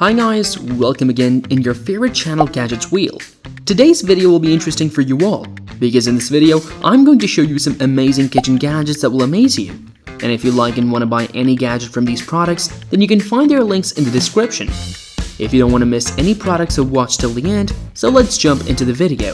Hi guys, welcome again in your favorite channel Gadgets Wheel. Today's video will be interesting for you all, because in this video I'm going to show you some amazing kitchen gadgets that will amaze you. And if you like and want to buy any gadget from these products, then you can find their links in the description. If you don't want to miss any products, so watch till the end, so let's jump into the video.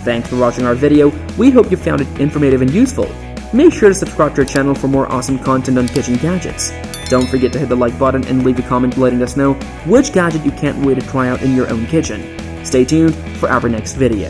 Thanks for watching our video. We hope you found it informative and useful. Make sure to subscribe to our channel for more awesome content on kitchen gadgets. Don't forget to hit the like button and leave a comment letting us know which gadget you can't wait to try out in your own kitchen. Stay tuned for our next video.